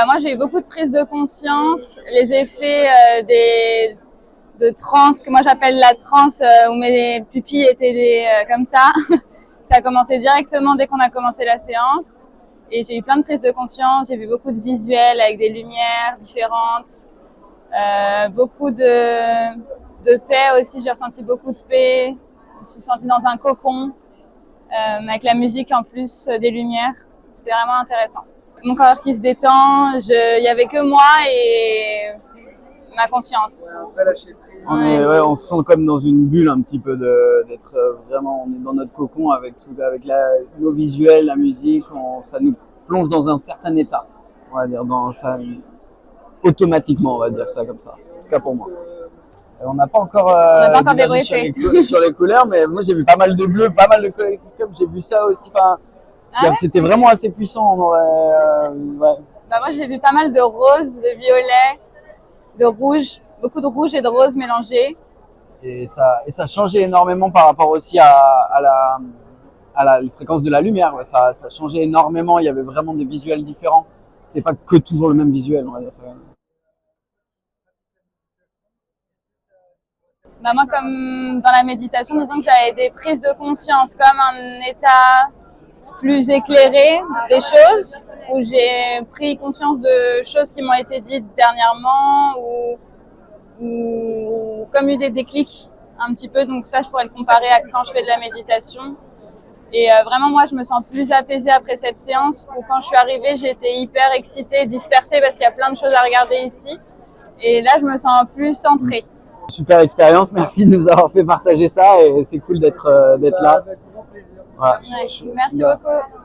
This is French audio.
Moi, j'ai eu beaucoup de prise de conscience, les effets de transe, que moi j'appelle la transe, où mes pupilles étaient comme ça. Ça a commencé directement dès qu'on a commencé la séance. Et j'ai eu plein de prises de conscience, j'ai vu beaucoup de visuels avec des lumières différentes, beaucoup de paix aussi, j'ai ressenti beaucoup de paix. Je me suis sentie dans un cocon, avec la musique en plus, des lumières. C'était vraiment intéressant. Mon corps qui se détend, il y avait que moi et ma conscience. On se sent comme dans une bulle un petit peu d'être vraiment, on est dans notre cocon avec nos visuels, la musique, ça nous plonge dans un certain état, on va dire, automatiquement, on va dire ça comme ça, en tout cas pour moi. On n'a pas encore, débriefé sur les couleurs, mais moi j'ai vu pas mal de bleu, pas mal de collectifs, j'ai vu ça aussi, c'était vraiment assez puissant. Moi j'ai vu pas mal de roses, de violets, de rouge, beaucoup de rouge et de rose mélangés. Et ça changeait énormément par rapport aussi à la fréquence de la lumière. Ça changeait énormément, il y avait vraiment des visuels différents. C'était pas que toujours le même visuel, on va dire ça. Moi, comme dans la méditation, disons que j'avais des prises de conscience, comme un état plus éclairé des choses, où j'ai pris conscience de choses qui m'ont été dites dernièrement, ou comme eu des déclics un petit peu. Donc ça, je pourrais le comparer à quand je fais de la méditation. Et vraiment, moi, je me sens plus apaisée après cette séance, où quand je suis arrivée, j'étais hyper excitée, dispersée, parce qu'il y a plein de choses à regarder ici. Et là, je me sens plus centrée. Super expérience, merci de nous avoir fait partager ça et c'est cool d'être là. Voilà. Ouais, merci beaucoup.